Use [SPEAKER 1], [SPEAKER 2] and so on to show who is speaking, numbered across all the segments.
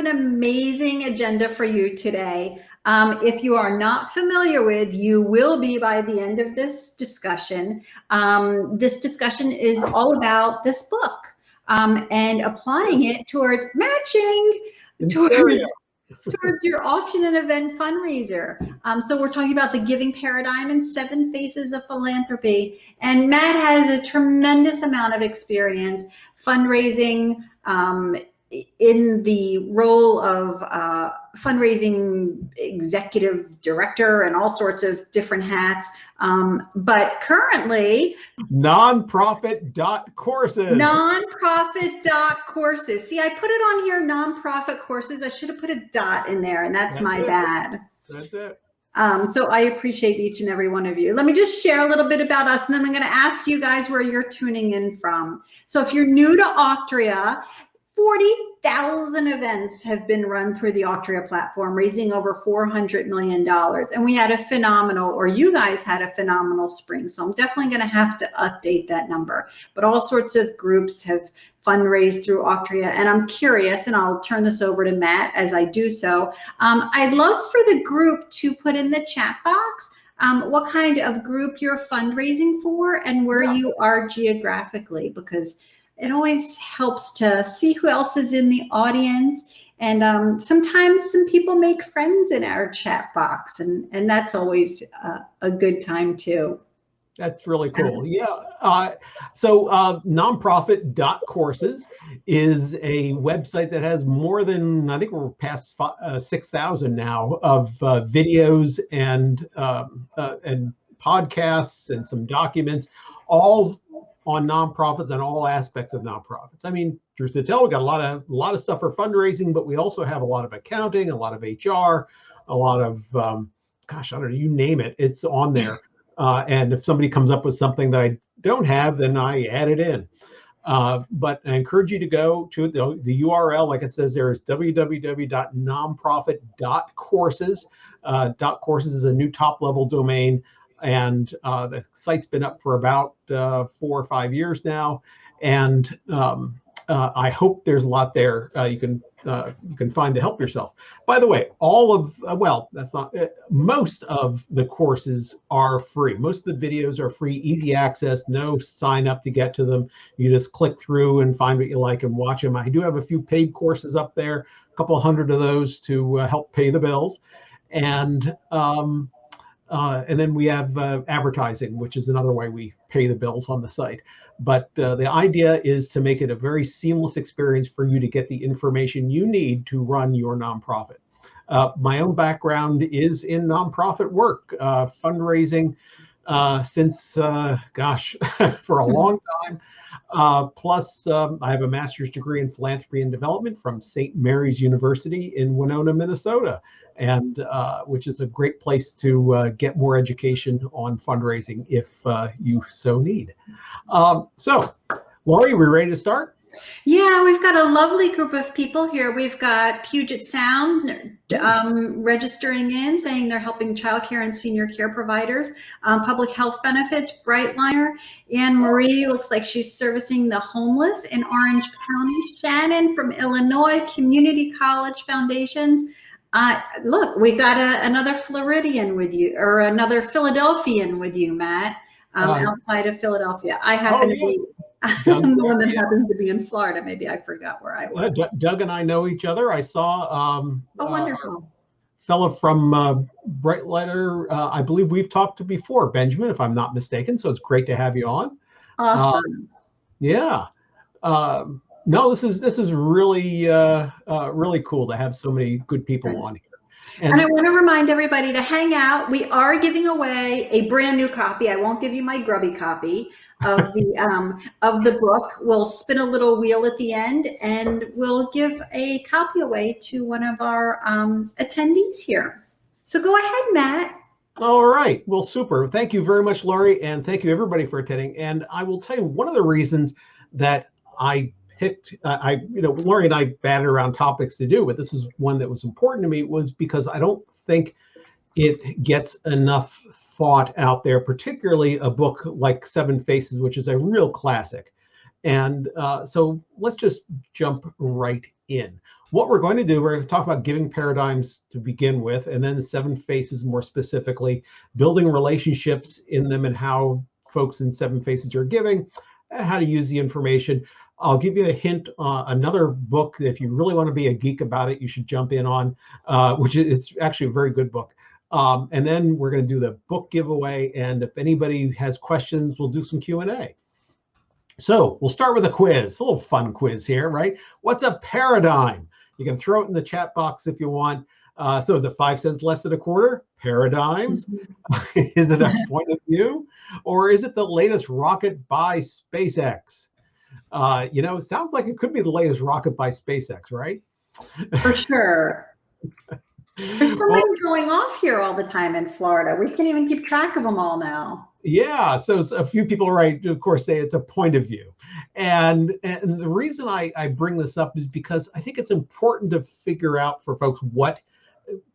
[SPEAKER 1] amazing agenda for you today. If you are not familiar with, you will be by the end of this discussion. This discussion is all about this book and applying it towards matching, towards your auction and event fundraiser. So we're talking about the giving paradigm and 7 phases of philanthropy. And Matt has a tremendous amount of experience fundraising in the role of fundraising executive director and all sorts of different hats. But currently,
[SPEAKER 2] NonProfit.Courses.
[SPEAKER 1] NonProfit.Courses. See, I put it on here, nonprofit courses. I should have put a dot in there, and that's my bad.
[SPEAKER 2] That's it.
[SPEAKER 1] So I appreciate each and every one of you. Let me just share a little bit about us, and then I'm going to ask you guys where you're tuning in from. So if you're new to Auctria, 40,000 events have been run through the Auctria platform, raising over $400 million. And we had a phenomenal, or you guys had a phenomenal spring. So I'm definitely going to have to update that number. But all sorts of groups have fundraised through Auctria. And I'm curious, and I'll turn this over to Matt as I do so. I'd love for the group to put in the chat box what kind of group you're fundraising for and where you are geographically, because it always helps to see who else is in the audience. And sometimes some people make friends in our chat box, and that's always a good time too.
[SPEAKER 2] That's really cool. Yeah. So nonprofit.courses is a website that has more than, I think we're past 6,000 now of videos and podcasts and some documents, all on nonprofits and all aspects of nonprofits. I mean, truth to tell, we got a lot of stuff for fundraising, but we also have a lot of accounting, a lot of HR, a lot of, gosh, I don't know, you name it, it's on there. And if somebody comes up with something that I don't have, then I add it in. But I encourage you to go to the URL, like it says there, is www.nonprofit.courses. .courses is a new top-level domain. And the site's been up for about 4 or 5 years now, and I hope there's a lot there you can find to help yourself. By the way, all of that's not most of the courses are free. Most of the videos are free, easy access, no sign up to get to them. You just click through and find what you like and watch them. I do have a few paid courses up there, a couple hundred of those to help pay the bills, and then we have advertising, which is another way we pay the bills on the site. But the idea is to make it a very seamless experience for you to get the information you need to run your nonprofit. My own background is in nonprofit work, fundraising since, gosh, for a long time. Plus, I have a master's degree in philanthropy and development from St. Mary's University in Winona, Minnesota, and which is a great place to get more education on fundraising if you so need. So, Lori, we ready to start?
[SPEAKER 1] Yeah, we've got a lovely group of people here. We've got Puget Sound registering in, saying they're helping childcare and senior care providers, public health benefits, Brightliner. Anne Marie looks like she's servicing the homeless in Orange County. Shannon from Illinois, Community College Foundations. Look, we got another Floridian with you, or another Philadelphian with you, Matt, outside of Philadelphia. I happen to be... I'm the one that happens to be in Florida. Maybe I forgot where I was.
[SPEAKER 2] Doug and I know each other. I saw
[SPEAKER 1] wonderful.
[SPEAKER 2] Fellow from Brightliner. I believe we've talked to before, Benjamin, if I'm not mistaken. So it's great to have you on.
[SPEAKER 1] Awesome.
[SPEAKER 2] Yeah. No, this is really really cool to have so many good people on here.
[SPEAKER 1] And I want to remind everybody to hang out. We are giving away a brand new copy. I won't give you my grubby copy of the book. We'll spin a little wheel at the end, and we'll give a copy away to one of our attendees here. So go ahead, Matt.
[SPEAKER 2] All right. Well, super. Thank you very much, Lori, and thank you everybody for attending. And I will tell you one of the reasons that I picked, Lori and I batted around topics to do, but this is one that was important to me, was because I don't think it gets enough thought out there, particularly a book like 7 Faces, which is a real classic. And so let's just jump right in. What we're going to do, we're going to talk about giving paradigms to begin with, and then the 7 faces more specifically, building relationships in them and how folks in 7 faces are giving, and how to use the information. I'll give you a hint, another book that if you really want to be a geek about it, you should jump in on, which is it's actually a very good book. And then we're going to do the book giveaway, and if anybody has questions, we'll do some Q&A. So we'll start with a quiz, a little fun quiz here, right? What's a paradigm? You can throw it in the chat box if you want. So is it 5 cents less than a quarter? Paradigms? Is it a point of view? Or is it the latest rocket by SpaceX? You know, it sounds like it could be the latest rocket by SpaceX, right?
[SPEAKER 1] For sure. There's so many going off here all the time in Florida. We can't even keep track of them all now.
[SPEAKER 2] Yeah, so a few people, right, of course, say it's a point of view. And the reason I bring this up is because I think it's important to figure out for folks what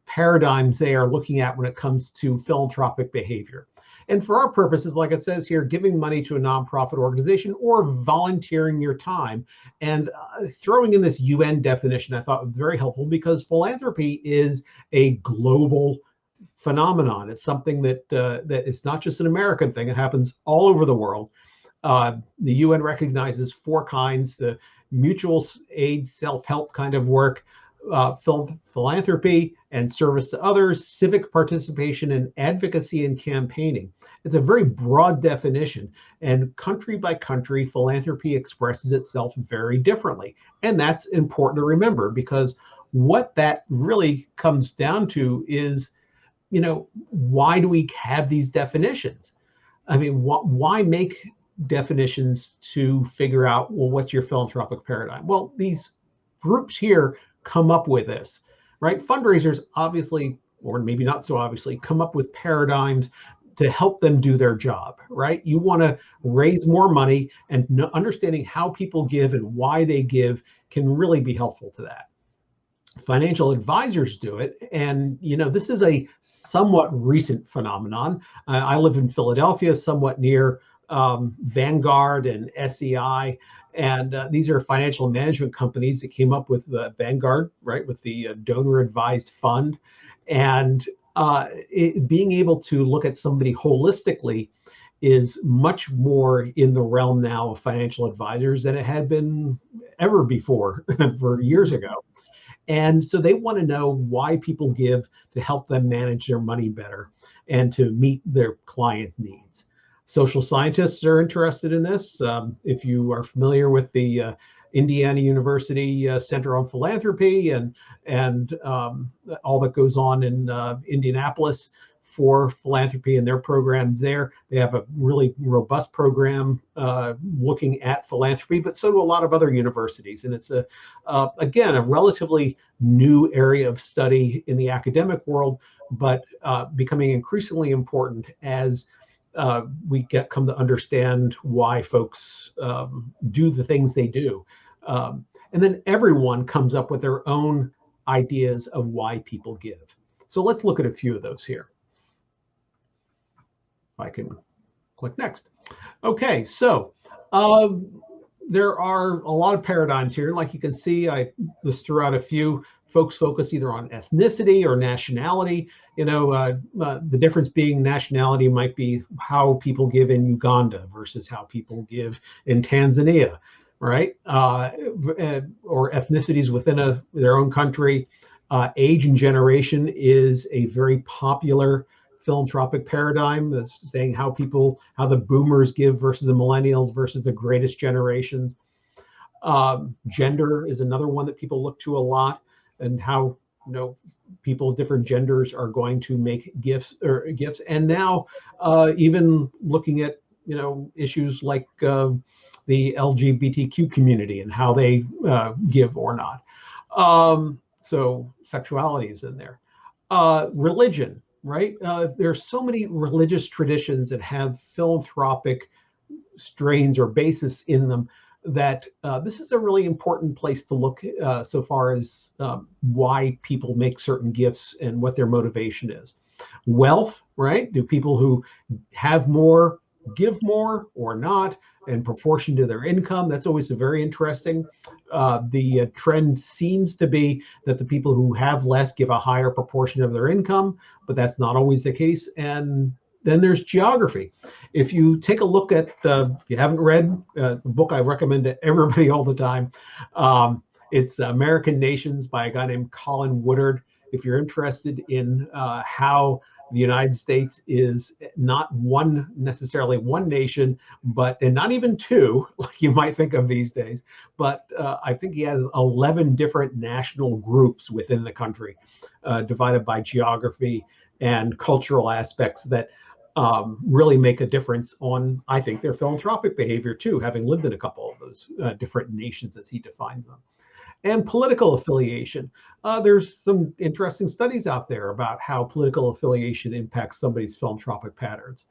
[SPEAKER 2] paradigms they are looking at when it comes to philanthropic behavior. And for our purposes, like it says here, giving money to a nonprofit organization or volunteering your time. And throwing in this UN definition I thought was very helpful, because philanthropy is a global phenomenon. It's something that that is not just an American thing. It happens all over the world. The UN recognizes 4 kinds: the mutual aid, self-help kind of work, philanthropy and service to others, civic participation, and advocacy and campaigning. It's a very broad definition, and country by country, philanthropy expresses itself very differently. And that's important to remember, because what that really comes down to is, you know, why do we have these definitions? I mean, why make definitions to figure out, well, what's your philanthropic paradigm? Well, these groups here come up with this, right? Fundraisers obviously, or maybe not so obviously, come up with paradigms to help them do their job, right? You want to raise more money, and understanding how people give and why they give can really be helpful to that. Financial advisors do it, and you know, this is a somewhat recent phenomenon. I live in Philadelphia, somewhat near Vanguard and SEI, and these are financial management companies that came up with Vanguard, right, with the donor advised fund, and being able to look at somebody holistically is much more in the realm now of financial advisors than it had been ever before for years ago. And so they want to know why people give, to help them manage their money better and to meet their clients' needs. Social scientists are interested in this. If you are familiar with the Indiana University Center on Philanthropy and all that goes on in Indianapolis for philanthropy and their programs there, they have a really robust program looking at philanthropy, but so do a lot of other universities. And it's again, a relatively new area of study in the academic world, but becoming increasingly important as we come to understand why folks do the things they do. And then everyone comes up with their own ideas of why people give. So let's look at a few of those here. I can click next. Okay, so there are a lot of paradigms here. Like you can see, I just threw out a few. Folks focus either on ethnicity or nationality. You know, the difference being nationality might be how people give in Uganda versus how people give in Tanzania, right? Or ethnicities within their own country. Age and generation is a very popular philanthropic paradigm that's saying how the boomers give versus the millennials versus the greatest generations. Gender is another one that people look to a lot, and how, you know, people of different genders are going to make gifts. And now even looking at, you know, issues like the LGBTQ community and how they give or not. So sexuality is in there. Religion, right? There's so many religious traditions that have philanthropic strains or basis in them that this is a really important place to look so far as why people make certain gifts and what their motivation is. Wealth, right? Do people who have more give more or not? in proportion to their income. That's always very interesting. The trend seems to be that the people who have less give a higher proportion of their income, but that's not always the case. And then there's geography. If you take a look at, if you haven't read the book I recommend to everybody all the time, it's American Nations by a guy named Colin Woodard. If you're interested in how the United States is not necessarily one nation, and not even two, like you might think of these days, but I think he has 11 different national groups within the country, divided by geography and cultural aspects that really make a difference on, I think, their philanthropic behavior too, having lived in a couple of those different nations as he defines them. And political affiliation. There's some interesting studies out there about how political affiliation impacts somebody's philanthropic patterns.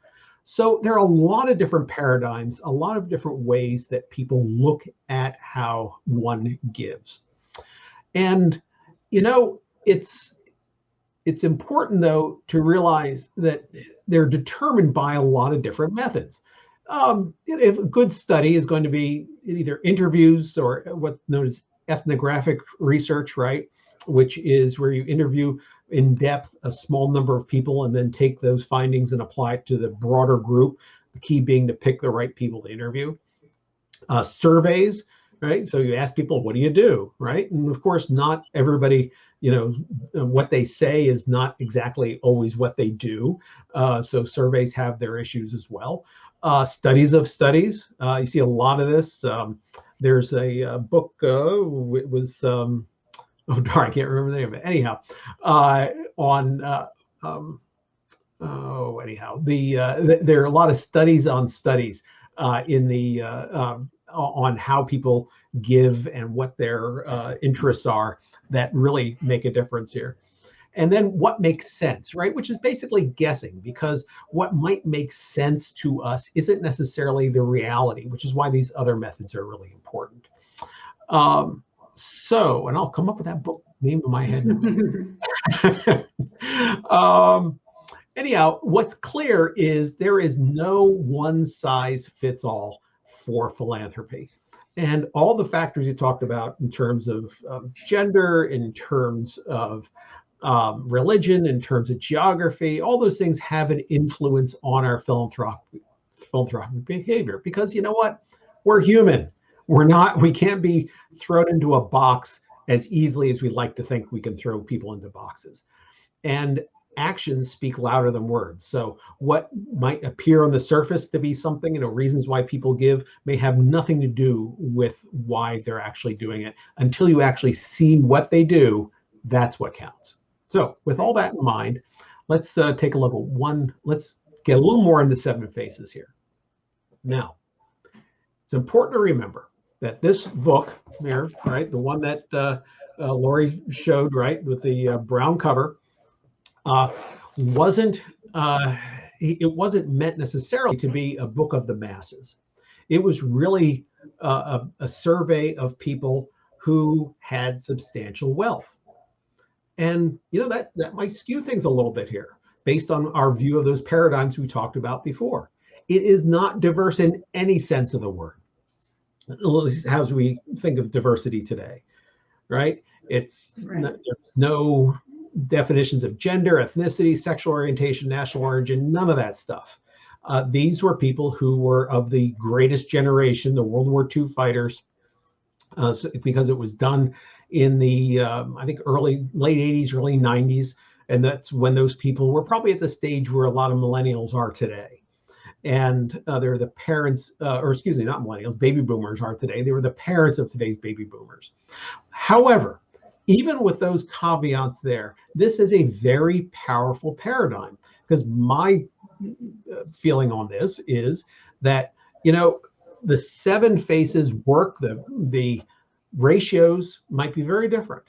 [SPEAKER 2] So there are a lot of different paradigms, a lot of different ways that people look at how one gives. And, you know, it's important, though, to realize that they're determined by a lot of different methods. If a good study is going to be either interviews or what's known as ethnographic research, right? Which is where you interview in depth a small number of people and then take those findings and apply it to the broader group. The key being to pick the right people to interview. Surveys, right? So you ask people, what do you do, right? And of course, not everybody, you know, what they say is not exactly always what they do. So surveys have their issues as well. Studies of studies. You see a lot of this. There's a book, it was, oh darn, I can't remember the name of it. Anyhow, there are a lot of studies on studies in the, on how people give and what their interests are that really make a difference here. And then what makes sense, right? Which is basically guessing, because what might make sense to us isn't necessarily the reality, which is why these other methods are really important. So, and I'll come up with that book name in my head. Anyhow, what's clear is there is no one size fits all for philanthropy. And all the factors you talked about in terms of gender, in terms of religion, in terms of geography, all those things have an influence on our philanthropic behavior. Because you know what? We're human. We can't be thrown into a box as easily as we like to think we can throw people into boxes. And actions speak louder than words. So what might appear on the surface to be something, you know, reasons why people give may have nothing to do with why they're actually doing it. Until you actually see what they do, that's what counts. So with all that in mind, let's take a look at one. Let's get a little more into 7 phases here. Now, it's important to remember that this book here, right, the one that Lori showed, right, with the brown cover, wasn't meant necessarily to be a book of the masses. It was really a survey of people who had substantial wealth. And you know that might skew things a little bit here based on our view of those paradigms we talked about before. It is not diverse in any sense of the word, as we think of diversity today, right? There's no definitions of gender, ethnicity, sexual orientation, national origin, none of that stuff. These were people who were of the greatest generation, the World War II fighters, because it was done in the, I think, late 80s, early 90s. And that's when those people were probably at the stage where a lot of millennials are today. And they're the parents, or excuse me, not millennials, baby boomers are today. They were the parents of today's baby boomers. However, even with those caveats there, this is a very powerful paradigm, because my feeling on this is that, you know, the 7 faces work, the ratios might be very different.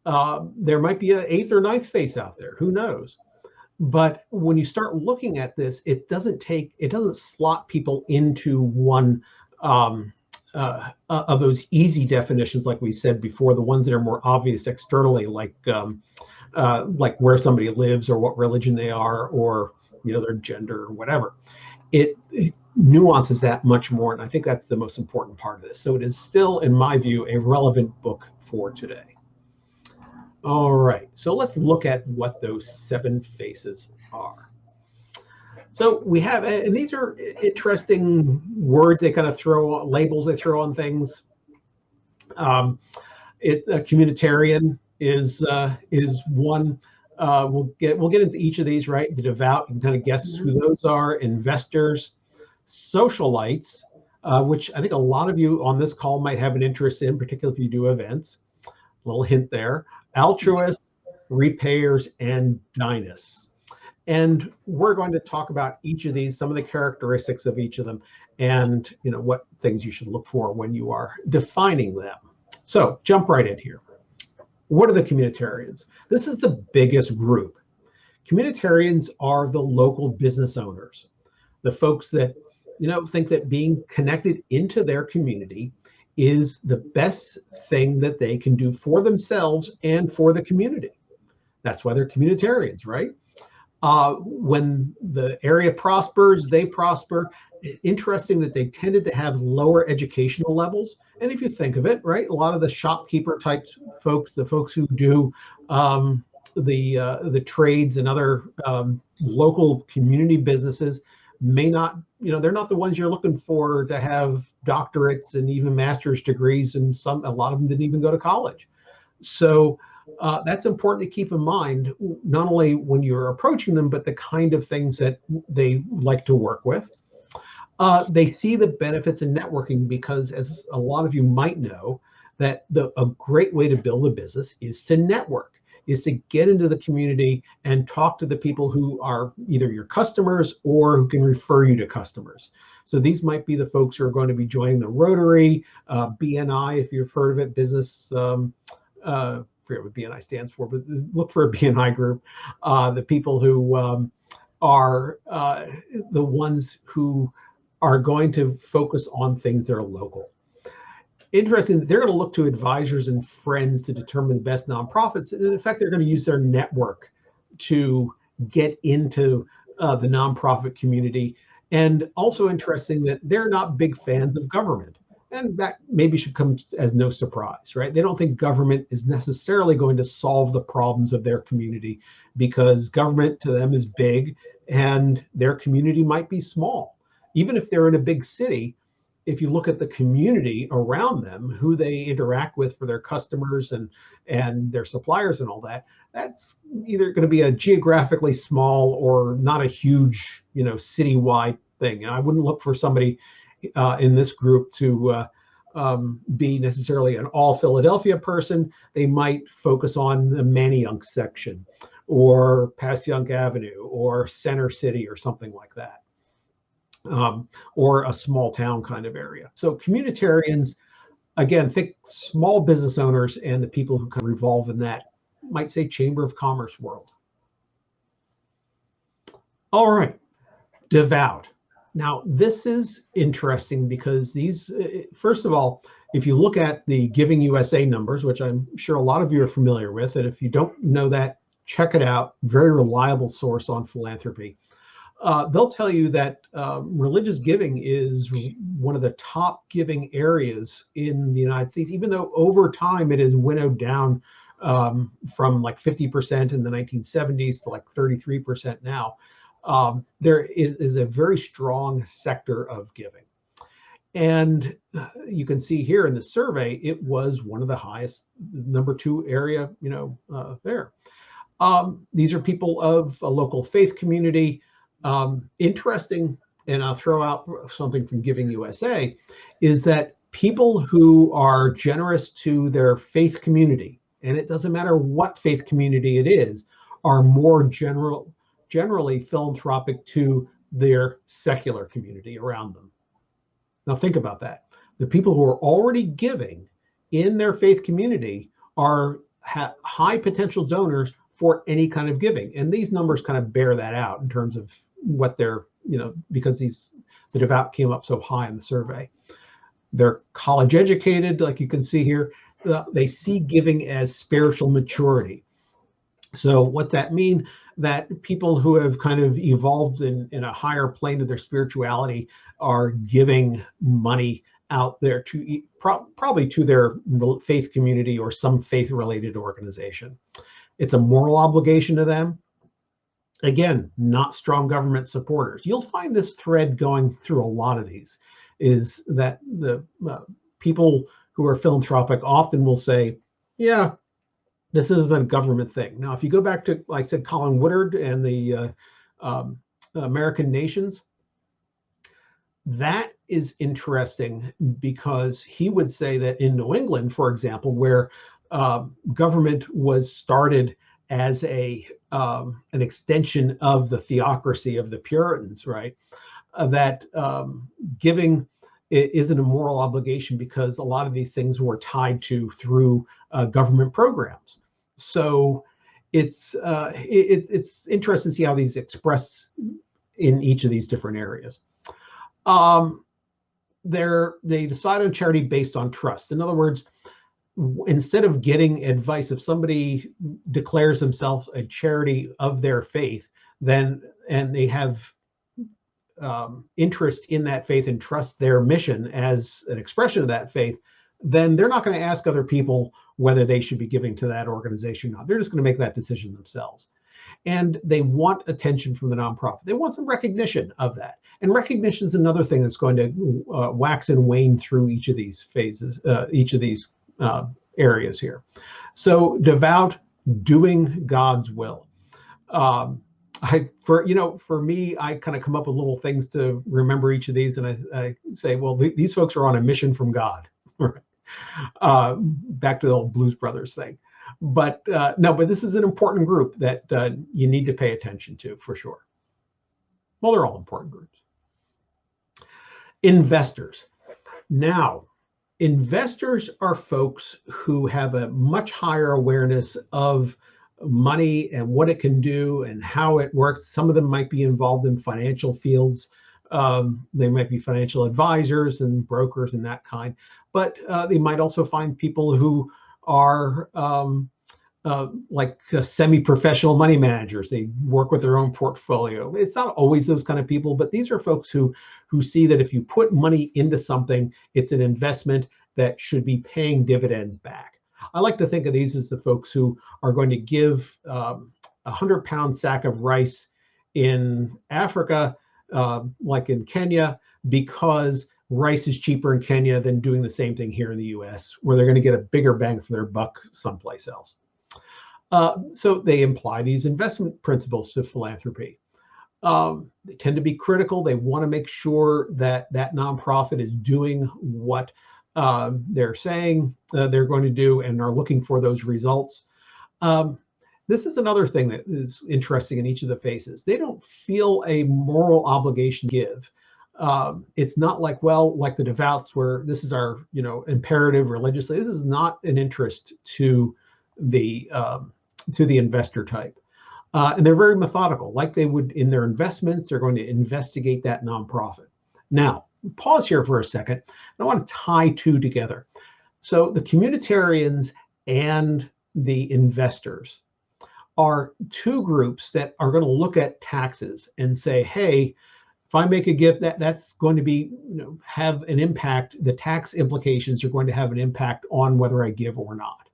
[SPEAKER 2] There might be an 8th or 9th face out there, who knows? But when you start looking at this, it doesn't slot people into one of those easy definitions, like we said before, the ones that are more obvious externally, like where somebody lives or what religion they are, or, you know, their gender or whatever. nuances that much more, and I think that's the most important part of this. So it is still, in my view, a relevant book for today. All right, so let's look at what those 7 faces are. So we have, and these are interesting words they kind of throw, labels they throw on things. Communitarian is one. We'll get into each of these, right? The Devout, you can kind of guess who those are. Investors, Socialites, which I think a lot of you on this call might have an interest in, particularly if you do events. A little hint there. Altruist, Repayers, and Dynast. And we're going to talk about each of these, some of the characteristics of each of them, and what things you should look for when you are defining them. So jump right in here. What are the communitarians? This is the biggest group. Communitarians are the local business owners, the folks that think that being connected into their community is the best thing that they can do for themselves and for the community. That's why they're communitarians, right? When the area prospers, they prosper. Interesting that they tended to have lower educational levels. And if you think of it, right, a lot of the shopkeeper type folks, the folks who do the trades and other local community businesses may not, they're not the ones you're looking for to have doctorates and even master's degrees, and a lot of them didn't even go to college. So that's important to keep in mind, not only when you're approaching them, but the kind of things that they like to work with. They see the benefits in networking because, as a lot of you might know, that a great way to build a business is to network, is to get into the community and talk to the people who are either your customers or who can refer you to customers. So these might be the folks who are going to be joining the Rotary, BNI, if you've heard of it, business, I forget what BNI stands for, but look for a BNI group. The people who are the ones who are going to focus on things that are local. Interesting, they're going to look to advisors and friends to determine the best nonprofits. And in fact, they're going to use their network to get into the nonprofit community. And also interesting that they're not big fans of government. And that maybe should come as no surprise, right? They don't think government is necessarily going to solve the problems of their community, because government to them is big and their community might be small. Even if they're in a big city, if you look at the community around them, who they interact with for their customers and their suppliers and all that, that's either going to be a geographically small or not a huge, citywide thing. And I wouldn't look for somebody in this group to be necessarily an all Philadelphia person. They might focus on the Manayunk section or Passyunk Avenue or Center City or something like that. Or a small town kind of area. So communitarians, again, think small business owners and the people who can revolve in that, might say Chamber of Commerce world. All right, Devout. Now, this is interesting because these, first of all, if you look at the Giving USA numbers, which I'm sure a lot of you are familiar with, and if you don't know that, check it out. Very reliable source on philanthropy. They'll tell you that religious giving is one of the top giving areas in the United States, even though over time it is winnowed down from like 50% in the 1970s to like 33% now. There is a very strong sector of giving. And you can see here in the survey, it was one of the highest, number 2 area, there. These are people of a local faith community. Interesting, and I'll throw out something from Giving USA, is that people who are generous to their faith community, and it doesn't matter what faith community it is, are more generally philanthropic to their secular community around them. Now think about that. The people who are already giving in their faith community are high potential donors for any kind of giving. And these numbers kind of bear that out in terms of what they're, because the Devout came up so high in the survey. They're college educated, like you can see here. They see giving as spiritual maturity. So what's that mean? that people who have kind of evolved in a higher plane of their spirituality are giving money out there to probably to their faith community or some faith-related organization. It's a moral obligation to them. Again, not strong government supporters. You'll find this thread going through a lot of these, is that the people who are philanthropic often will say, yeah, this isn't a government thing. Now, if you go back to, like I said, Colin Woodard and the American nations, that is interesting because he would say that in New England, for example, where government was started as an extension of the theocracy of the Puritans, right? That giving isn't a moral obligation because a lot of these things were tied to through government programs. So it's interesting to see how these express in each of these different areas. They decide on charity based on trust. In other words, instead of getting advice, if somebody declares themselves a charity of their faith, and they have interest in that faith and trust their mission as an expression of that faith, then they're not going to ask other people whether they should be giving to that organization or not. They're just going to make that decision themselves. And they want attention from the nonprofit. They want some recognition of that. And recognition is another thing that's going to wax and wane through each of these phases, each of these areas here. So devout, doing God's will. For me, I kind of come up with little things to remember each of these, and I say, well, these folks are on a mission from God. Back to the old Blues Brothers thing. But no, but this is an important group that you need to pay attention to for sure. Well, they're all important groups. Investors. Now, investors are folks who have a much higher awareness of money and what it can do and how it works. Some of them might be involved in financial fields. They might be financial advisors and brokers and that kind, but they might also find people who are like semi-professional money managers. They work with their own portfolio. It's not always those kind of people, but these are folks who see that if you put money into something, it's an investment that should be paying dividends back. I like to think of these as the folks who are going to give a 100-pound sack of rice in Africa, like in Kenya, because rice is cheaper in Kenya than doing the same thing here in the US, where they're going to get a bigger bang for their buck someplace else. So they imply these investment principles to philanthropy. They tend to be critical. They want to make sure that that nonprofit is doing what they're saying they're going to do and are looking for those results. This is another thing that is interesting in each of the phases. They don't feel a moral obligation to give. It's not like, well, like the Devouts, where this is our, imperative religiously. This is not an interest to the investor type. And they're very methodical. Like they would in their investments, they're going to investigate that nonprofit. Now, pause here for a second. I want to tie two together. So the communitarians and the investors are two groups that are going to look at taxes and say, hey, if I make a gift, that's going to be, have an impact. The tax implications are going to have an impact on whether I give or not,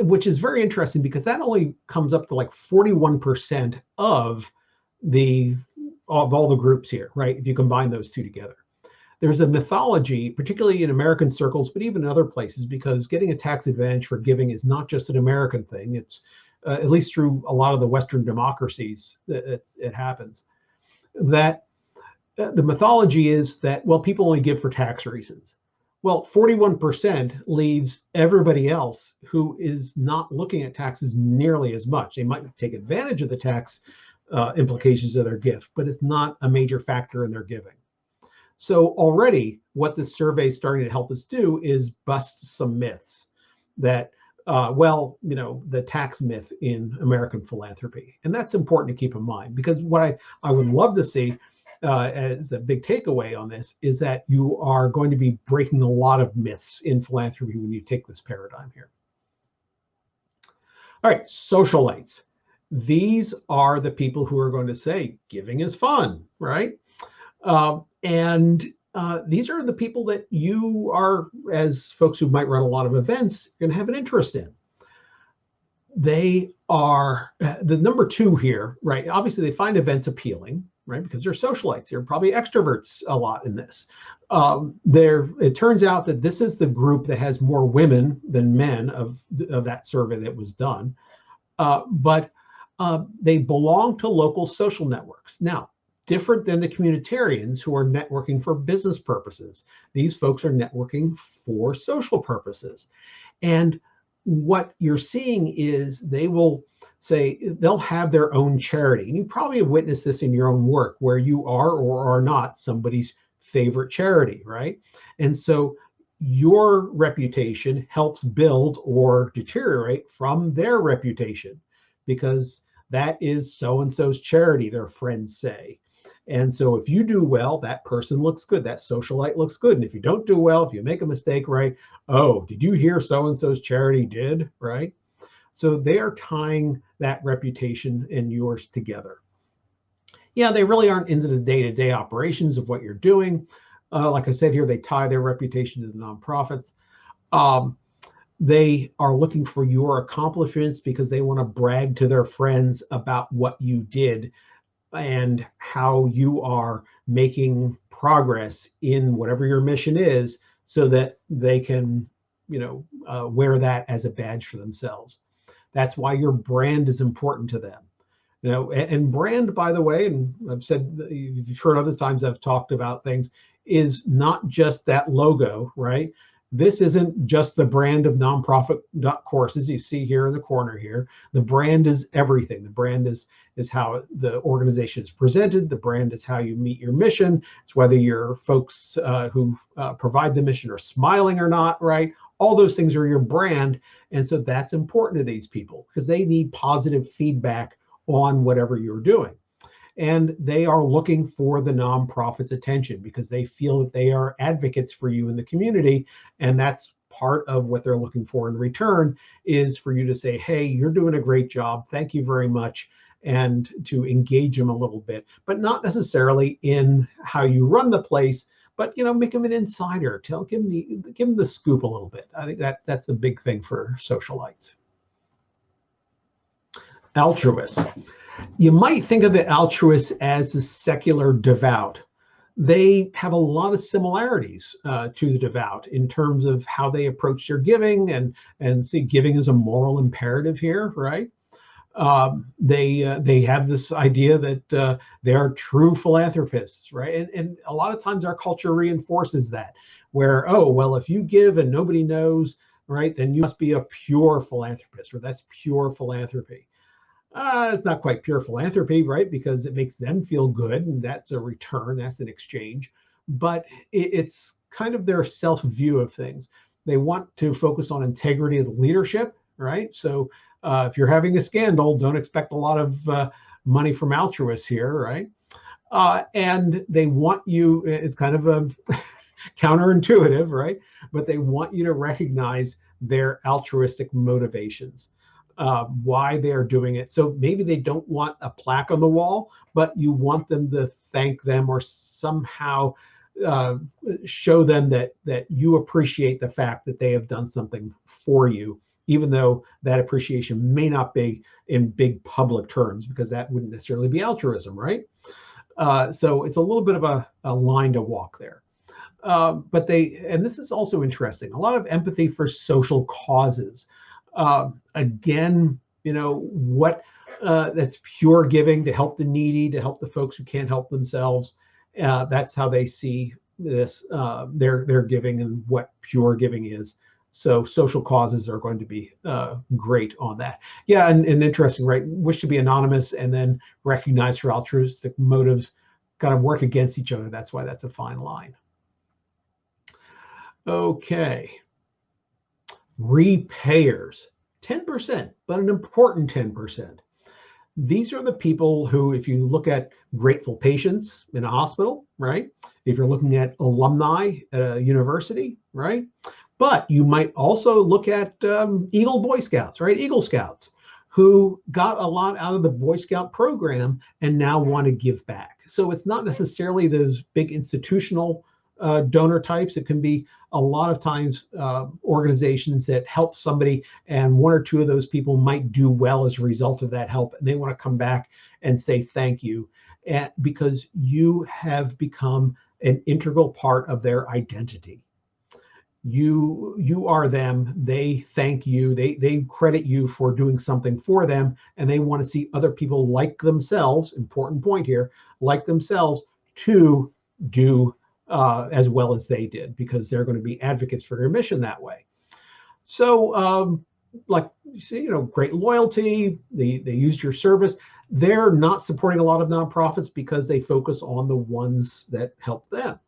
[SPEAKER 2] which is very interesting because that only comes up to like 41% of all the groups here, right? If you combine those two together. There's a mythology, particularly in American circles, but even in other places, because getting a tax advantage for giving is not just an American thing. It's at least through a lot of the Western democracies, it happens. That the mythology is that, well, people only give for tax reasons. Well, 41% leaves everybody else who is not looking at taxes nearly as much. They might take advantage of the tax implications of their gift, but it's not a major factor in their giving. So already what this survey is starting to help us do is bust some myths that, the tax myth in American philanthropy. And that's important to keep in mind, because what I would love to see as a big takeaway on this is that you are going to be breaking a lot of myths in philanthropy when you take this paradigm here. All right, socialites. these are the people who are going to say giving is fun, right? These are the people that you are, as folks who might run a lot of events, going to have an interest in. They are the number two here, right? Obviously, they find events appealing, right? Because they're socialites. They're probably extroverts a lot in this. It turns out that this is the group that has more women than men of that survey that was done. But they belong to local social networks. Now, different than the communitarians who are networking for business purposes. These folks are networking for social purposes. And what you're seeing is they will say they'll have their own charity. And you probably have witnessed this in your own work where you are or are not somebody's favorite charity, right? And so your reputation helps build or deteriorate from their reputation because that is so-and-so's charity, their friends say. And so if you do well, that person looks good, that socialite looks good. And if you don't do well, if you make a mistake, right? Oh, did you hear so-and-so's charity did, right? So they are tying that reputation and yours together. Yeah, they really aren't into the day-to-day operations of what you're doing. Like I said here, they tie their reputation to the nonprofits. They are looking for your accomplishments because they want to brag to their friends about what you did and how you are making progress in whatever your mission is so that they can, wear that as a badge for themselves. That's why your brand is important to them. And brand, by the way, and I've said, you've heard other times I've talked about things, is not just that logo, right? This isn't just the brand of NonProfit.Courses you see here in the corner here. The brand is everything. The brand is how the organization is presented. The brand is how you meet your mission. It's whether your folks who provide the mission are smiling or not, right? All those things are your brand. And so that's important to these people because they need positive feedback on whatever you're doing. And they are looking for the nonprofit's attention because they feel that they are advocates for you in the community. And that's part of what they're looking for in return is for you to say, hey, you're doing a great job. Thank you very much. And to engage them a little bit, but not necessarily in how you run the place, but, make them an insider. Give them the scoop a little bit. I think that's a big thing for socialites. Altruists. You might think of the altruists as a secular devout. They have a lot of similarities to the devout in terms of how they approach their giving and see giving as a moral imperative here, right? They have this idea that they are true philanthropists, right? And a lot of times our culture reinforces that, where, oh, well, if you give and nobody knows, right, then you must be a pure philanthropist, or that's pure philanthropy. It's not quite pure philanthropy, right? Because it makes them feel good, and that's a return, that's an exchange. But it's kind of their self-view of things. They want to focus on integrity of the leadership, right? So if you're having a scandal, don't expect a lot of money from altruists here, right? And they want you, it's kind of a counterintuitive, right? But they want you to recognize their altruistic motivations. Why they're doing it. So maybe they don't want a plaque on the wall, but you want them to thank them or somehow show them that you appreciate the fact that they have done something for you, even though that appreciation may not be in big public terms, because that wouldn't necessarily be altruism, right? So it's a little bit of a line to walk there. But and this is also interesting, a lot of empathy for social causes. Again, what that's pure giving to help the needy, to help the folks who can't help themselves. That's how they see this, their giving and what pure giving is. So social causes are going to be great on that. Yeah, and interesting, right? Wish to be anonymous and then recognize for altruistic motives kind of work against each other. That's why that's a fine line. Okay. Repayers, 10%, but an important 10%. These are the people who, if you look at grateful patients in a hospital, right? If you're looking at alumni at a university, right? But you might also look at Eagle Boy Scouts, right? Eagle Scouts, who got a lot out of the Boy Scout program and now want to give back. So it's not necessarily those big institutional donor types. It can be a lot of times organizations that help somebody, and one or two of those people might do well as a result of that help, and they want to come back and say thank you, and because you have become an integral part of their identity. You are them. They thank you. They credit you for doing something for them, and they want to see other people like themselves, important point here, like themselves, to do as well as they did, because they're going to be advocates for their mission that way. So like you see, great loyalty, they used your service. They're not supporting a lot of nonprofits because they focus on the ones that help them.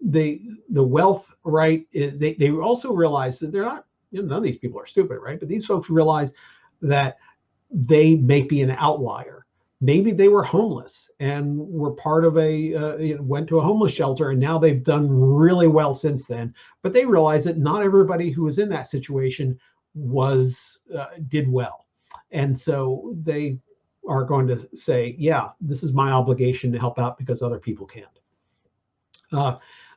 [SPEAKER 2] The wealth, right, is they also realize that they're not, none of these people are stupid, right? But these folks realize that they may be an outlier. Maybe they were homeless and were part of went to a homeless shelter, and now they've done really well since then. But they realize that not everybody who was in that situation did well. And so they are going to say, yeah, this is my obligation to help out because other people can't.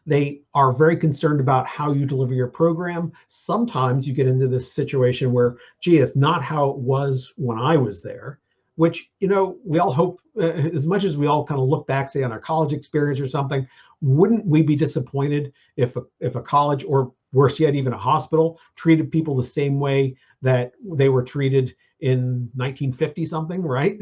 [SPEAKER 2] They are very concerned about how you deliver your program. Sometimes you get into this situation where, gee, it's not how it was when I was there, which, we all hope, as much as we all kind of look back, say, on our college experience or something, wouldn't we be disappointed if a college, or worse yet, even a hospital, treated people the same way that they were treated in 1950 something, right?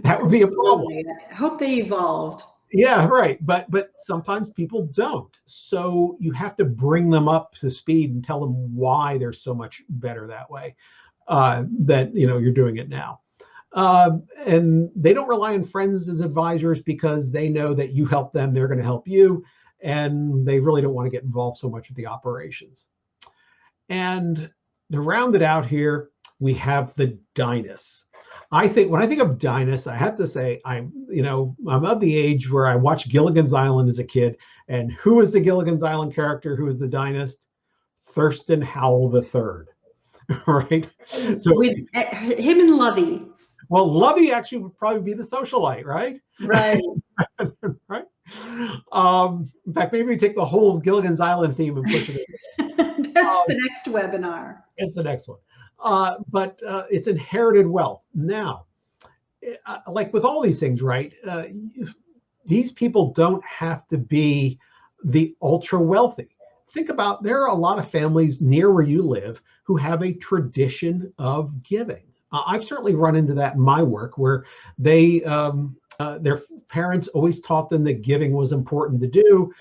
[SPEAKER 2] That would be a problem.
[SPEAKER 1] I hope they evolved.
[SPEAKER 2] Yeah, right. But sometimes people don't. So you have to bring them up to speed and tell them why they're so much better that way, that, you're doing it now. And they don't rely on friends as advisors because they know that you help them, they're going to help you. And they really don't want to get involved so much with the operations. And to round it out here, we have the Dynast. When I think of Dynast, I have to say I'm of the age where I watched Gilligan's Island as a kid. And who is the Gilligan's Island character? Who is the Dynast? Thurston Howell III, right? So
[SPEAKER 1] with him and Lovey.
[SPEAKER 2] Well, Lovey actually would probably be the socialite, right?
[SPEAKER 1] Right.
[SPEAKER 2] Right. In fact, maybe we take the whole Gilligan's Island theme and push it in.
[SPEAKER 1] That's the next webinar.
[SPEAKER 2] It's the next one. But it's inherited wealth. Now, like with all these things, right? These people don't have to be the ultra wealthy. Think about, there are a lot of families near where you live who have a tradition of giving. I've certainly run into that in my work, where they their parents always taught them that giving was important to do.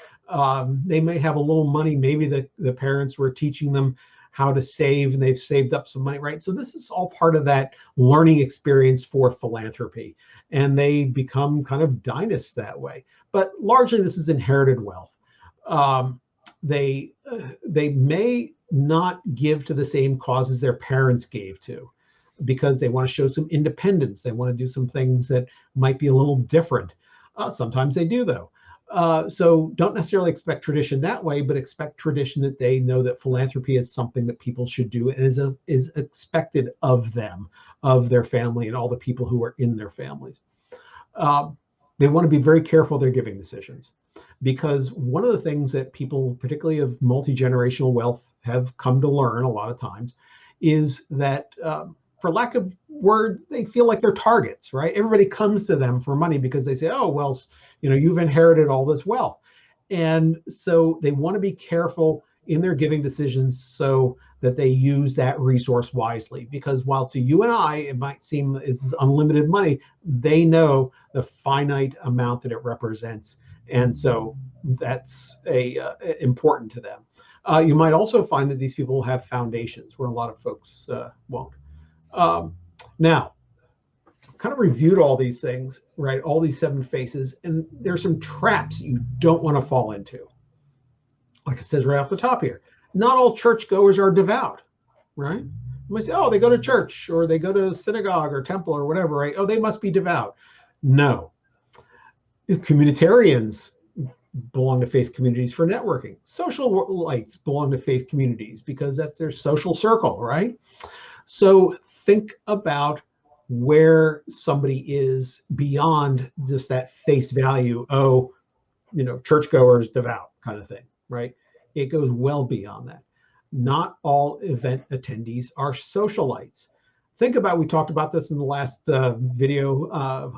[SPEAKER 2] They may have a little money. Maybe the parents were teaching them how to save, and they've saved up some money, right? So this is all part of that learning experience for philanthropy, and they become kind of dynasts that way. But largely, this is inherited wealth. They may not give to the same causes their parents gave to, because they want to show some independence. They want to do some things that might be a little different. Sometimes they do, though. So don't necessarily expect tradition that way, but expect tradition that they know that philanthropy is something that people should do, and is expected of them, of their family, and all the people who are in their families. They want to be very careful of their giving decisions, because one of the things that people, particularly of multi-generational wealth, have come to learn a lot of times is that, for lack of word, they feel like they're targets, right? Everybody comes to them for money because they say, oh, well, you've inherited all this wealth. And so they want to be careful in their giving decisions so that they use that resource wisely. Because while to you and I, it might seem it's unlimited money, they know the finite amount that it represents. And so that's important to them. You might also find that these people have foundations where a lot of folks won't. Now, kind of reviewed all these things, right? All these 7 faces, and there's some traps you don't want to fall into. Like it says right off the top here, not all churchgoers are devout, right? You might say, oh, they go to church, or they go to synagogue or temple or whatever, right? Oh, they must be devout. No. Communitarians belong to faith communities for networking. Socialites belong to faith communities because that's their social circle, right? So think about where somebody is beyond just that face value, oh, churchgoers, devout kind of thing, right? It goes well beyond that. Not all event attendees are socialites. Think about, we talked about this in the last video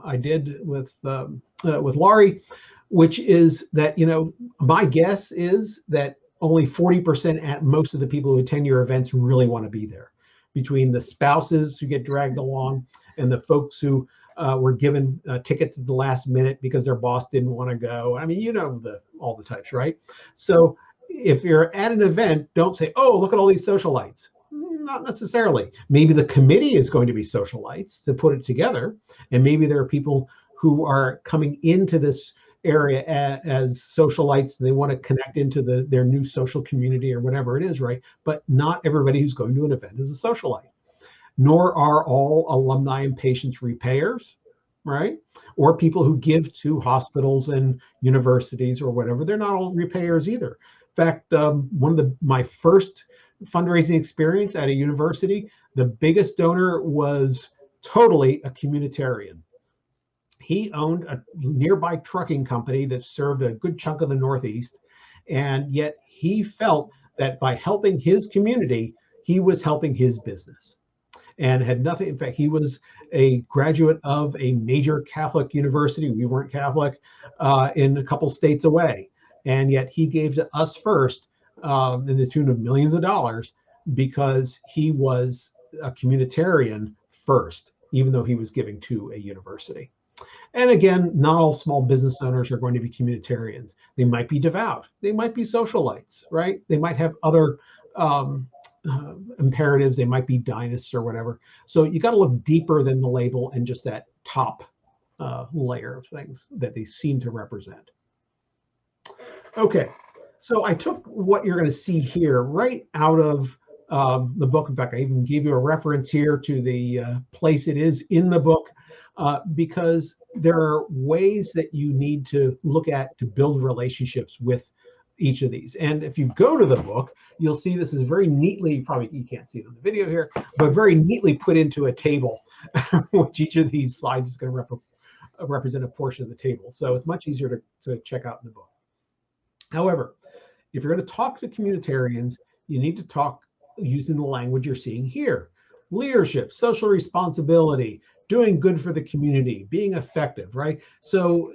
[SPEAKER 2] I did with Laurie, which is that, my guess is that only 40% at most of the people who attend your events really want to be there. Between the spouses who get dragged along and the folks who were given tickets at the last minute because their boss didn't want to go. I mean, all the types, right? So if you're at an event, don't say, oh, look at all these socialites. Not necessarily. Maybe the committee is going to be socialites to put it together. And maybe there are people who are coming into this area as socialites and they want to connect into their new social community or whatever it is, right? But not everybody who's going to an event is a socialite. Nor are all alumni and patients repayers, right? Or people who give to hospitals and universities or whatever. They're not all repayers either. In fact, one of my first fundraising experience at a university, the biggest donor was totally a communitarian. He owned a nearby trucking company that served a good chunk of the Northeast, and yet he felt that by helping his community, he was helping his business. And had nothing, in fact, he was a graduate of a major Catholic university. We weren't Catholic, in a couple states away. And yet he gave to us first, in the tune of millions of dollars, because he was a communitarian first, even though he was giving to a university. And again, not all small business owners are going to be communitarians. They might be devout. They might be socialites, right? They might have other imperatives. They might be dynasts or whatever. So you got to look deeper than the label and just that top layer of things that they seem to represent. Okay, so I took what you're going to see here right out of the book. In fact, I even gave you a reference here to the place it is in the book, because there are ways that you need to look at to build relationships with each of these. And if you go to the book, you'll see this is very neatly, probably you can't see it on the video here, but very neatly put into a table, which each of these slides is going to represent a portion of the table. So it's much easier to check out in the book. However, if you're going to talk to communitarians, you need to talk using the language you're seeing here. Leadership, social responsibility, doing good for the community, being effective, right? So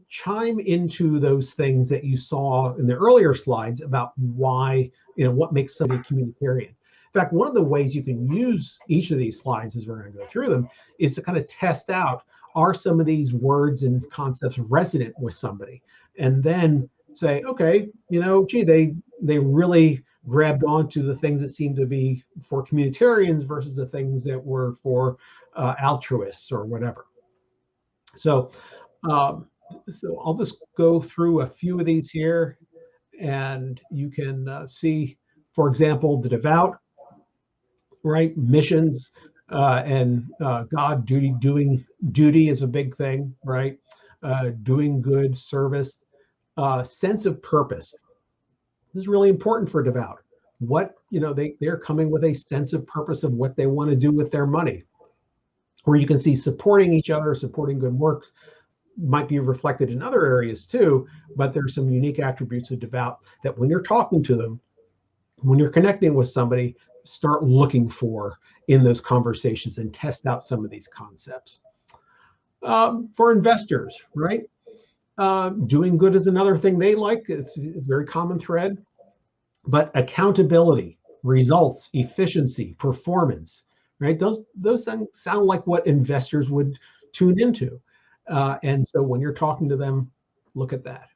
[SPEAKER 2] chime into those things that you saw in the earlier slides about why, what makes somebody a communitarian. In fact, one of the ways you can use each of these slides as we're going to go through them is to kind of test out, are some of these words and concepts resonant with somebody? And then say, okay, gee, they really grabbed onto the things that seem to be for communitarians versus the things that were for altruists or whatever. So I'll just go through a few of these here, and you can see, for example, the devout, right? Missions and God, doing duty is a big thing, right? Doing good, service, sense of purpose. This is really important for devout. What, they're coming with a sense of purpose of what they want to do with their money. Where you can see supporting each other, supporting good works might be reflected in other areas too, but there's some unique attributes of devout that when you're talking to them, when you're connecting with somebody, start looking for in those conversations and test out some of these concepts. For investors, right? Doing good is another thing they like. It's a very common thread. But accountability, results, efficiency, performance, right? Those sound like what investors would tune into. And so when you're talking to them, look at that.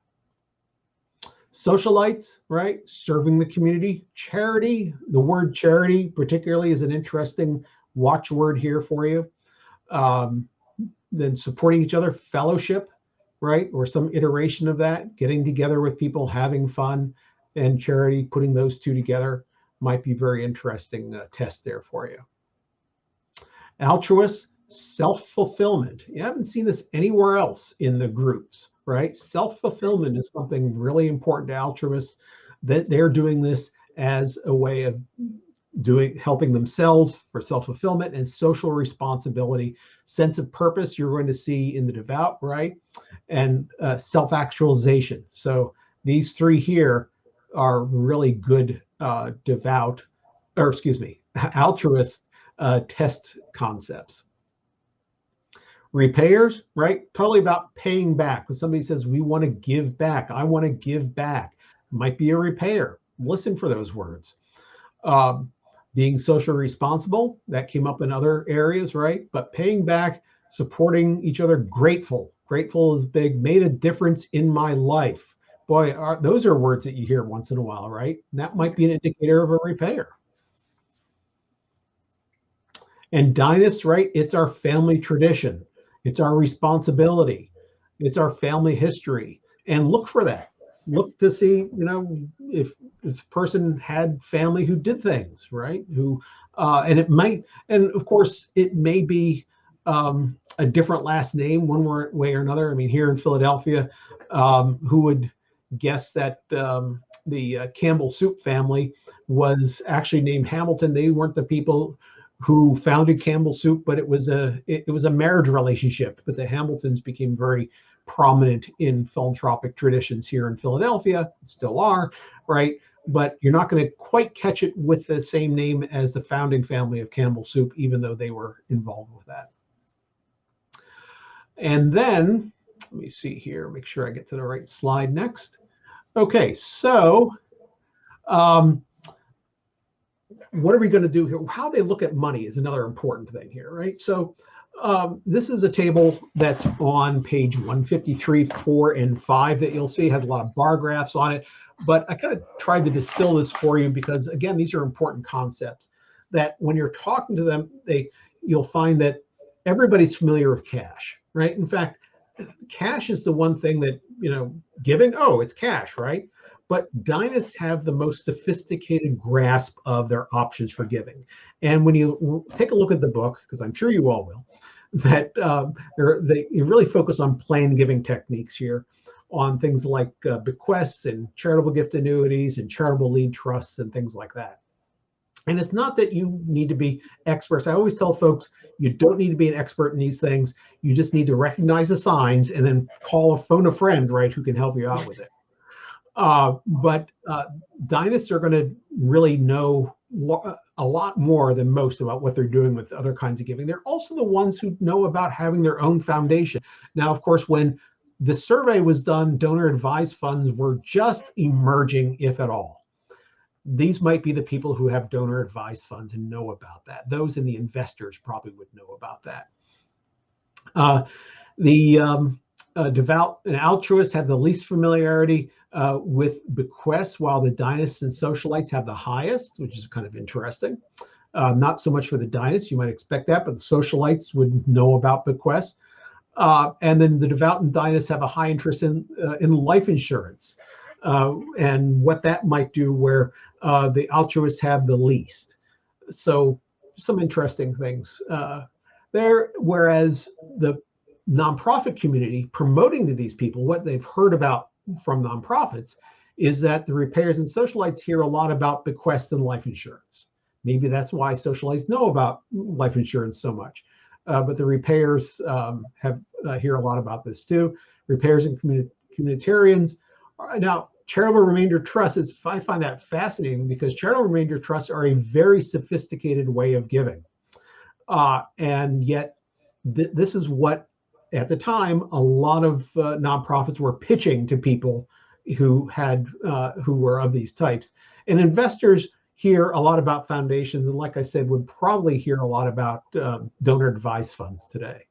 [SPEAKER 2] Socialites, right? Serving the community. Charity, the word charity particularly is an interesting watchword here for you. Then supporting each other, fellowship, right? Or some iteration of that, getting together with people, having fun, and charity, putting those two together might be very interesting test there for you. Altruist, self-fulfillment. You haven't seen this anywhere else in the groups, right? Self-fulfillment is something really important to altruists, that they're doing this as a way of helping themselves for self-fulfillment and social responsibility, sense of purpose you're going to see in the Devout, right? And self-actualization. So these three here are really good Devout, or excuse me, altruist test concepts. Repayers, right? Totally about paying back. When somebody says, we want to give back, I want to give back, might be a repayer. Listen for those words. Being socially responsible, that came up in other areas, right? But paying back, supporting each other, grateful. Grateful is big, made a difference in my life. Boy, those are words that you hear once in a while, right? And that might be an indicator of a repayer. And Dynast, right? It's our family tradition. It's our responsibility. It's our family history. And look for that. Look to see, if a person had family who did things, right? And it might, and of course, it may be a different last name one way or another. I mean, here in Philadelphia, who would guess that the Campbell Soup family was actually named Hamilton? They weren't the people who founded Campbell Soup, but it was a marriage relationship. But the Hamiltons became very prominent in philanthropic traditions here in Philadelphia, still are, right? But you're not going to quite catch it with the same name as the founding family of Campbell Soup, even though they were involved with that. And then, let me see here, make sure I get to the right slide next. Okay, so what are we going to do here? How they look at money is another important thing here, right? So this is a table that's on page 153, 4, and 5 that you'll see has a lot of bar graphs on it. But I kind of tried to distill this for you because, again, these are important concepts that when you're talking to them, you'll find that everybody's familiar with cash, right? In fact, cash is the one thing that, giving, oh, it's cash, right? But Dynasts have the most sophisticated grasp of their options for giving. And when you take a look at the book, because I'm sure you all will, that you really focus on plan giving techniques here, on things like bequests and charitable gift annuities and charitable lead trusts and things like that. And it's not that you need to be experts. I always tell folks, you don't need to be an expert in these things. You just need to recognize the signs and then phone a friend, right, who can help you out with it. But Dynasts are going to really know a lot more than most about what they're doing with other kinds of giving. They're also the ones who know about having their own foundation. Now, of course, when the survey was done, donor advised funds were just emerging, if at all. These might be the people who have donor advised funds and know about that. Those in the investors probably would know about that. Devout and Altruist have the least familiarity with bequests, while the Dynasts and Socialites have the highest, which is kind of interesting. Not so much for the Dynasts, you might expect that, but the Socialites would know about bequests. And then the Devout and Dynasts have a high interest in life insurance and what that might do, where the Altruists have the least. So some interesting things there, whereas the nonprofit community promoting to these people, what they've heard about from nonprofits is that the repayers and socialites hear a lot about bequests and life insurance. Maybe that's why socialites know about life insurance so much. But the repayers hear a lot about this too. Repayers and communitarians. Now, charitable remainder trusts, I find that fascinating because charitable remainder trusts are a very sophisticated way of giving. And yet this is what, at the time, a lot of nonprofits were pitching to people who were of these types. And investors hear a lot about foundations, and like I said, would probably hear a lot about donor advised funds today.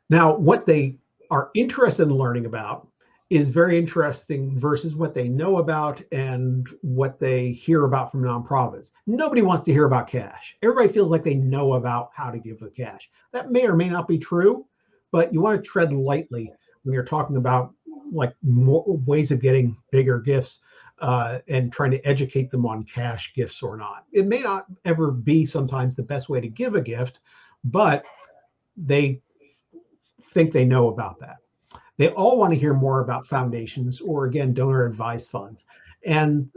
[SPEAKER 2] Now, what they are interested in learning about is very interesting versus what they know about and what they hear about from nonprofits. Nobody wants to hear about cash. Everybody feels like they know about how to give the cash. That may or may not be true, but you want to tread lightly when you're talking about like more ways of getting bigger gifts and trying to educate them on cash gifts or not. It may not ever be sometimes the best way to give a gift, but they think they know about that. They all want to hear more about foundations or, again, donor advised funds. And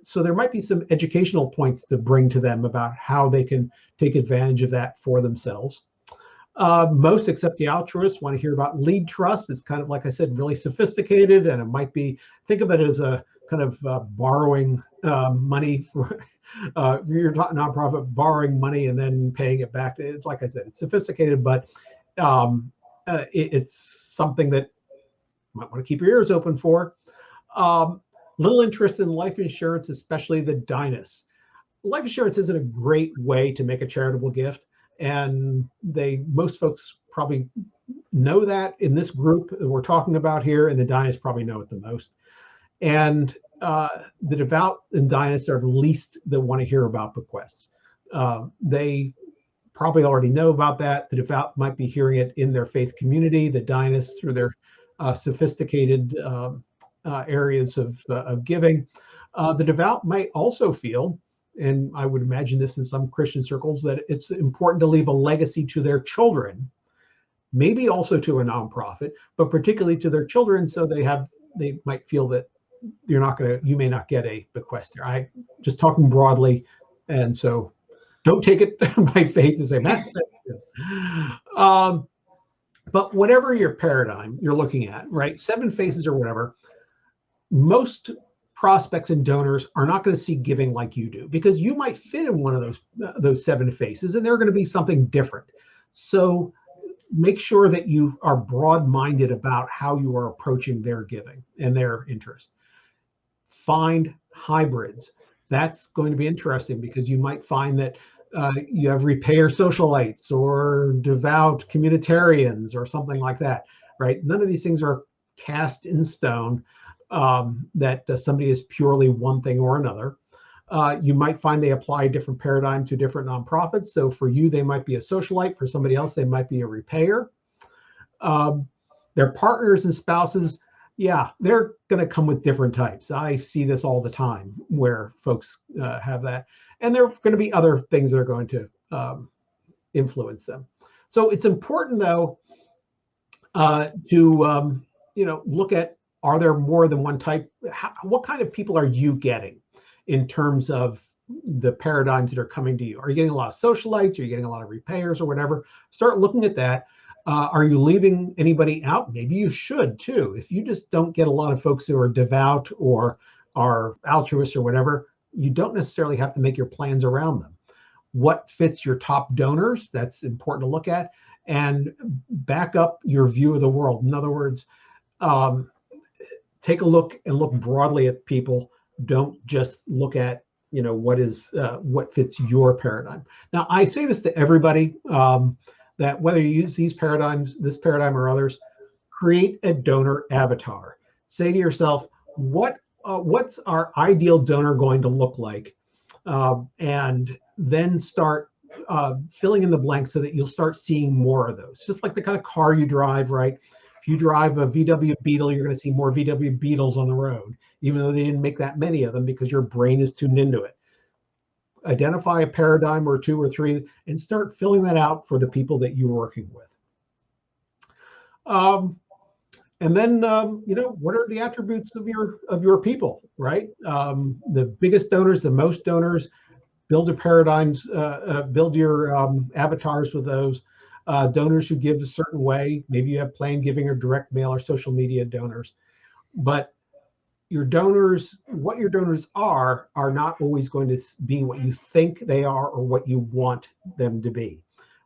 [SPEAKER 2] so there might be some educational points to bring to them about how they can take advantage of that for themselves. Most, except the altruists, want to hear about lead trust. It's kind of, like I said, really sophisticated, and it might be, think of it as a kind of borrowing money for your nonprofit, borrowing money and then paying it back. It's, like I said, it's sophisticated, but it's something that you might want to keep your ears open for. Little interest in life insurance, especially the Dynast. Life insurance isn't a great way to make a charitable gift, and most folks probably know that in this group that we're talking about here, and the Dynast probably know it the most. And the Devout and Dynast are the least that want to hear about bequests. They probably already know about that. The Devout might be hearing it in their faith community, the Dynast through their sophisticated areas of giving. The Devout might also feel, and I would imagine this in some Christian circles, that it's important to leave a legacy to their children, maybe also to a nonprofit, but particularly to their children, so they might feel that you may not get a bequest there. I just talking broadly, and so don't take it by faith as a Matt said. But whatever your paradigm you're looking at, right? 7 faces or whatever, most prospects and donors are not going to see giving like you do, because you might fit in one of those 7 faces, and they're going to be something different. So make sure that you are broad-minded about how you are approaching their giving and their interest. Find hybrids. That's going to be interesting, because you might find that you have Repayer Socialites or Devout Communitarians or something like that, right? None of these things are cast in stone, that somebody is purely one thing or another. You might find they apply a different paradigm to different nonprofits. So for you, they might be a Socialite. For somebody else, they might be a Repayer. Their partners and spouses, yeah, they're going to come with different types. I see this all the time where folks have that. And there are going to be other things that are going to influence them. So it's important, though, to look at, are there more than one type? What kind of people are you getting in terms of the paradigms that are coming to you? Are you getting a lot of Socialites? Are you getting a lot of Repayers or whatever? Start looking at that. Are you leaving anybody out? Maybe you should too. If you just don't get a lot of folks who are Devout or are Altruist or whatever, you don't necessarily have to make your plans around them. What fits your top donors? That's important to look at, and back up your view of the world. In other words, take a look and look broadly at people. Don't just look at what fits your paradigm. Now, I say this to everybody, that whether you use this paradigm or others, create a donor avatar. Say to yourself, what's our ideal donor going to look like? And then start filling in the blanks so that you'll start seeing more of those. Just like the kind of car you drive, right? If you drive a VW Beetle, you're going to see more VW Beetles on the road, even though they didn't make that many of them, because your brain is tuned into it. Identify a paradigm or 2 or 3 and start filling that out for the people that you're working with. And then, what are the attributes of your people, right? The biggest donors, the most donors, build your paradigms, build your avatars with those. Donors who give a certain way. Maybe you have planned giving or direct mail or social media donors. But your donors, what your donors are not always going to be what you think they are or what you want them to be.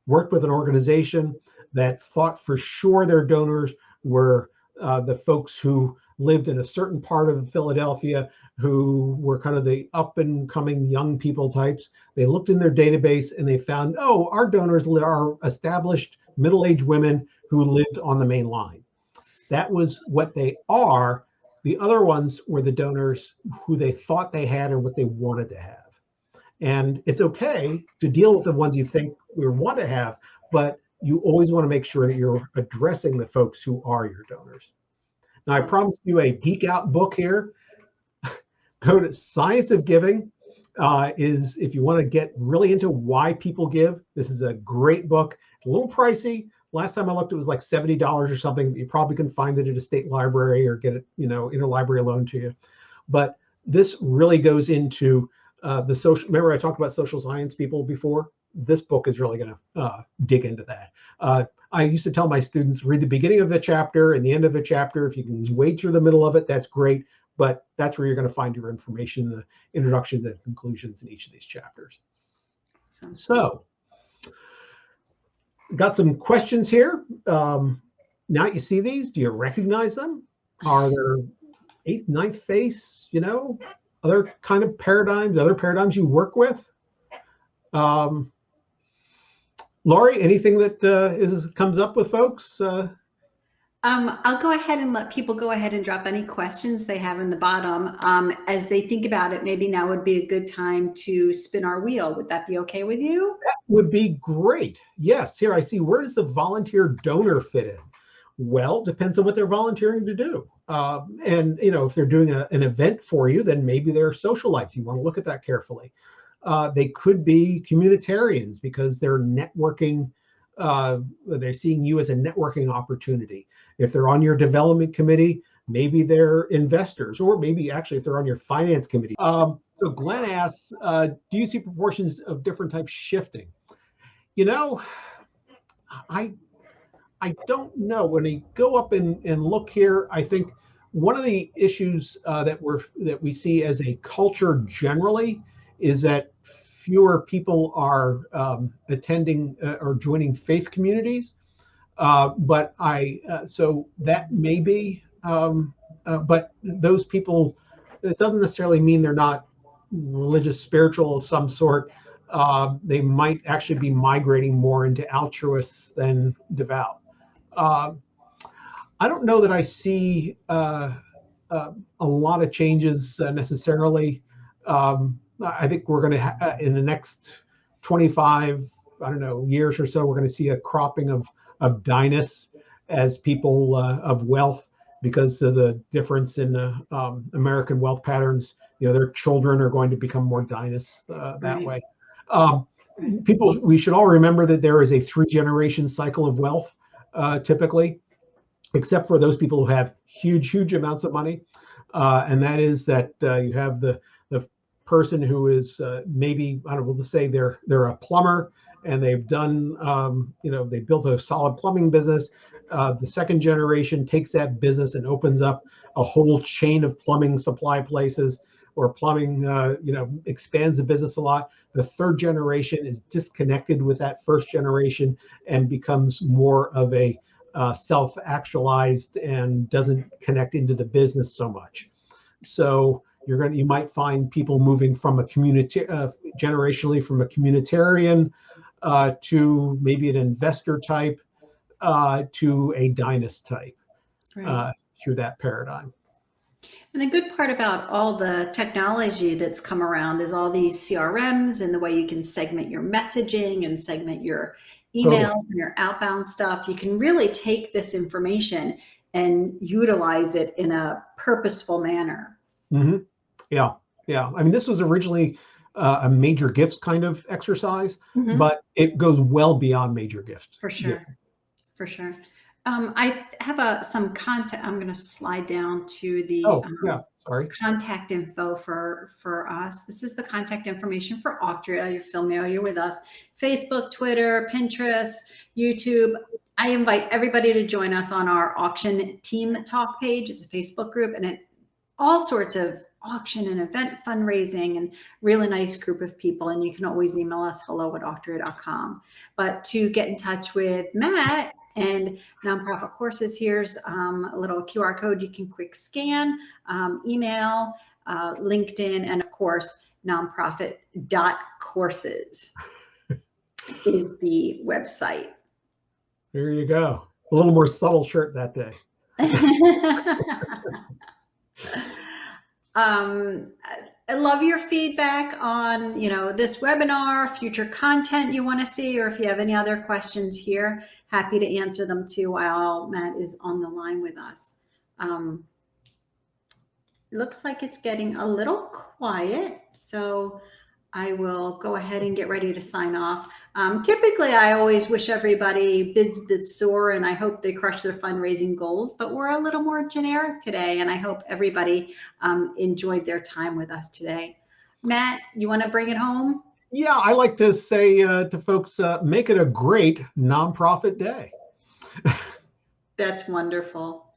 [SPEAKER 2] Worked with an organization that thought for sure their donors were the folks who lived in a certain part of Philadelphia, who were kind of the up and coming young people types. They looked in their database and they found, oh, our donors are established middle-aged women who lived on the main line. That was what they are. The other ones were the donors who they thought they had or what they wanted to have. And it's okay to deal with the ones you think we want to have, but you always want to make sure that you're addressing the folks who are your donors. Now, I promised you a geek out book here. Go to Science of Giving. If you want to get really into why people give, this is a great book. It's a little pricey, Last time I looked, it was like $70 or something. You probably can find it at a state library or get it, interlibrary loan to you. But this really goes into the social. Remember, I talked about social science people before. This book is really going to dig into that. I used to tell my students, read the beginning of the chapter and the end of the chapter. If you can wade through the middle of it, that's great. But that's where you're going to find your information, the introduction, the conclusions in each of these chapters. So, got some questions here. Now you see these, do you recognize them? Are there eighth, ninth phase, other kind of paradigms, other paradigms you work with? Laurie, anything that comes up with folks?
[SPEAKER 1] I'll go ahead and let people go ahead and drop any questions they have in the bottom. As they think about it, maybe now would be a good time to spin our wheel. Would that be okay with you?
[SPEAKER 2] That would be great. Yes. Here I see, where does the volunteer donor fit in? Well, depends on what they're volunteering to do. And, if they're doing an event for you, then maybe they're socialites. You want to look at that carefully. They could be communitarians because they're networking. They're seeing you as a networking opportunity. If they're on your development committee, maybe they're investors, or maybe actually if they're on your finance committee. So Glenn asks, do you see proportions of different types shifting? I don't know. When you go up and look here, I think one of the issues that we see as a culture generally is that fewer people are attending or joining faith communities. But so that may be, but those people, it doesn't necessarily mean they're not religious, spiritual of some sort. They might actually be migrating more into altruists than devout. I don't know that I see a lot of changes necessarily. I think we're going to, in the next 25, years or so, we're going to see a cropping of Dynasts as people of wealth, because of the difference in American wealth patterns. Their children are going to become more Dynasts that way. We should all remember that there is a 3-generation cycle of wealth, typically, except for those people who have huge amounts of money. And that is that you have the person who is maybe, we'll just say they're a plumber, and they've done, they built a solid plumbing business. The second generation takes that business and opens up a whole chain of plumbing supply places, or plumbing, expands the business a lot. The third generation is disconnected with that first generation and becomes more of a self-actualized and doesn't connect into the business so much. So you might find people moving from a generationally from a communitarian to maybe an investor type to a Dynast type, right, through that paradigm.
[SPEAKER 1] And the good part about all the technology that's come around is all these CRMs and the way you can segment your messaging and segment your emails and your outbound stuff. You can really take this information and utilize it in a purposeful manner.
[SPEAKER 2] Mm-hmm. Yeah. I mean, this was originally a major gifts kind of exercise, but it goes well beyond major gifts.
[SPEAKER 1] For sure. Yeah. For sure. I have some contact. I'm going to slide down to the contact info for us. This is the contact information for Auctria. You're familiar with us. Facebook, Twitter, Pinterest, YouTube. I invite everybody to join us on our auction team talk page. It's a Facebook group, and all sorts of auction and event fundraising, and really nice group of people. And you can always email us hello@auctria.com. But to get in touch with Matt and Nonprofit Courses, here's a little QR code you can quick scan, email, LinkedIn, and of course, NonProfit.Courses is the website.
[SPEAKER 2] There you go. A little more subtle shirt that day.
[SPEAKER 1] I love your feedback on, this webinar, future content you want to see, or if you have any other questions here, happy to answer them too while Matt is on the line with us. Looks like it's getting a little quiet, so I will go ahead and get ready to sign off. Typically, I always wish everybody bids that soar, and I hope they crush their fundraising goals, but we're a little more generic today, and I hope everybody enjoyed their time with us today. Matt, you want to bring it home?
[SPEAKER 2] Yeah, I like to say to folks, make it a great nonprofit day.
[SPEAKER 1] That's wonderful.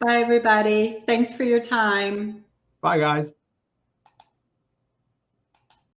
[SPEAKER 1] Bye, everybody. Thanks for your time.
[SPEAKER 2] Bye, guys.